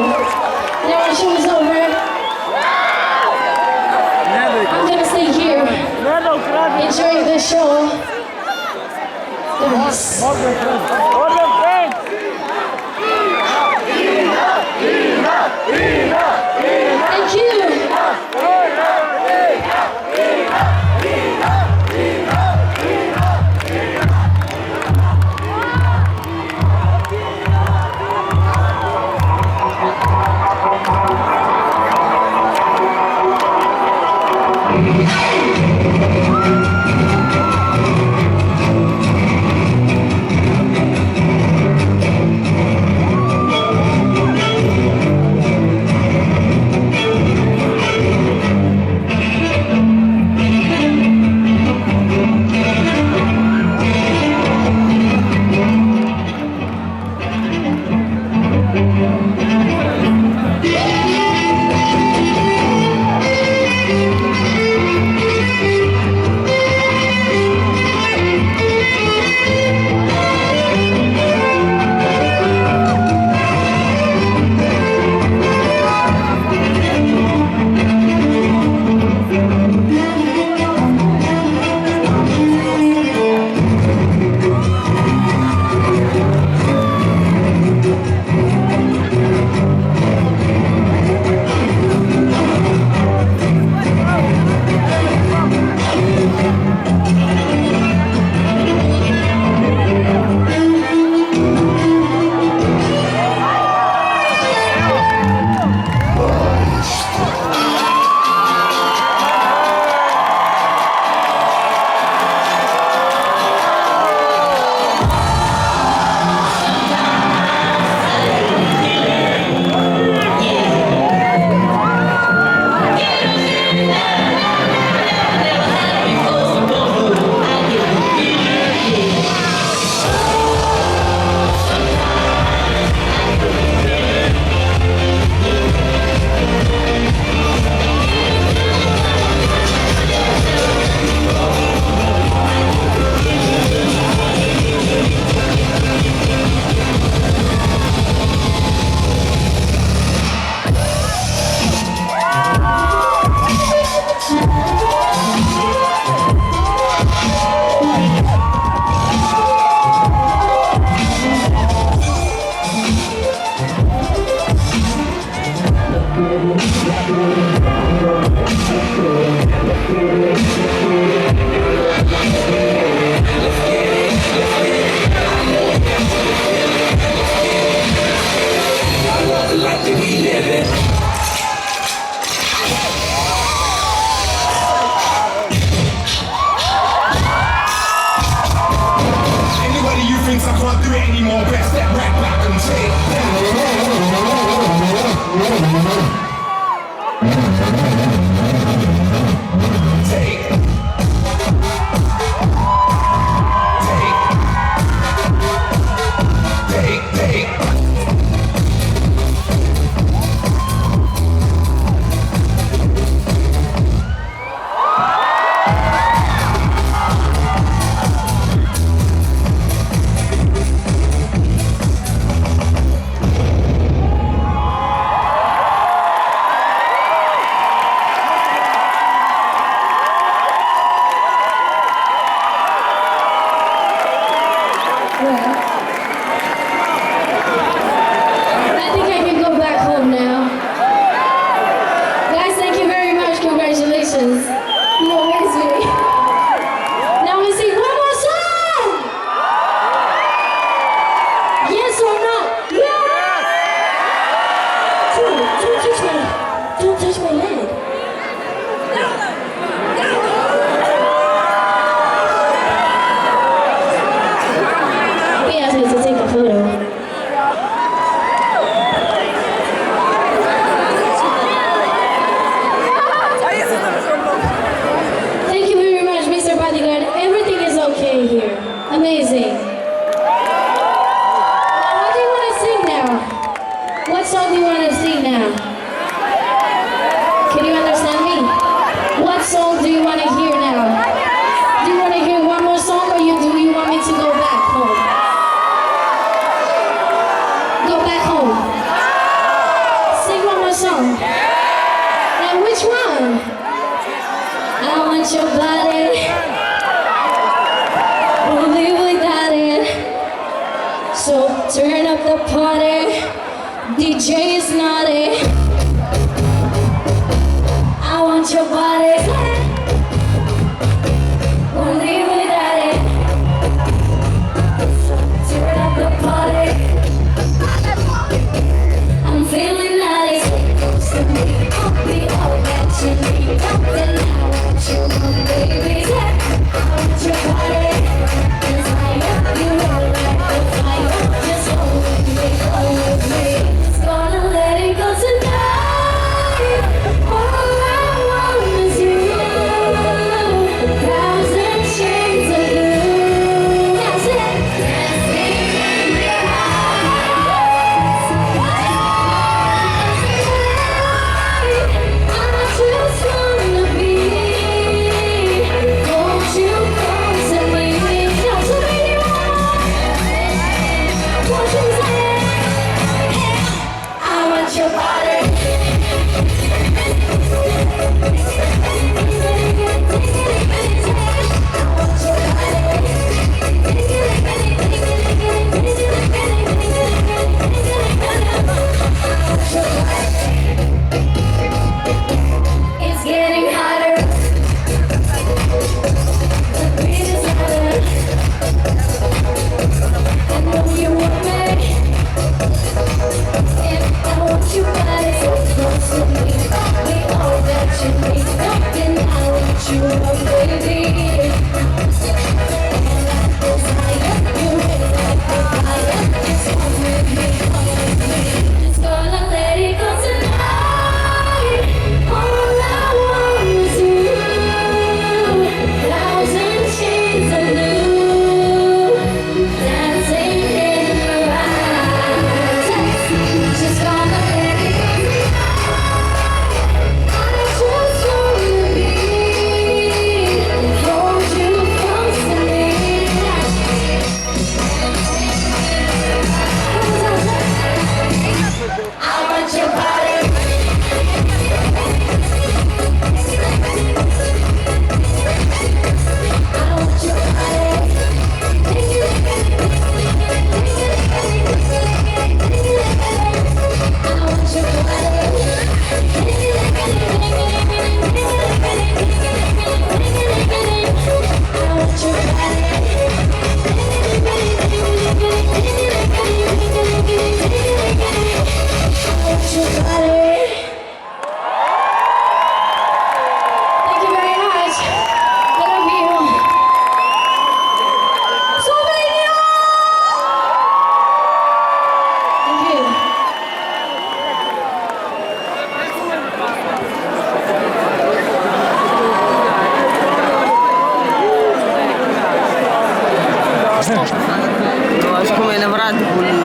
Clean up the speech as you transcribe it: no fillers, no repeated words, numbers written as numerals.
Now our show is over. I'm gonna stay here. Enjoy the show. Yes. Thank you. Anybody you thinks I can't do it anymore, best step right back and I think I can go back home now. Guys, thank you very much. Congratulations. You amaze me. Now we sing one more song. Yes or no? Yes. Don't touch my leg. He asked me to take a photo. Thank you very much, Mr. Bodyguard. Everything is okay here. Amazing. What do you want to sing now? What song do you want to sing now? Can you understand me? What song do you want to hear now? Do you want to hear one more song, or do you want me to go back home? Go back home. song? Now which one? I want your body. Won't live without it. So turn up the party. DJ is naughty. I want your body. Won't live without it. Turn up the party. I'm feeling nice. Close to me. I'll be all that you need. Something I want you want, baby. I want your body. Desire, you know like the fire. Just hold with me. Just gonna let it go tonight. All I want is you. 1,000 shades of blue. That's it. Dancing in the eyes. I just wanna be. Don't you come to me. Come to me. Won't you say it? I want your body. It's getting hotter. The beat is louder. I know you want me. And I want you body so close to me. Be all that you need. Something I want you want, baby.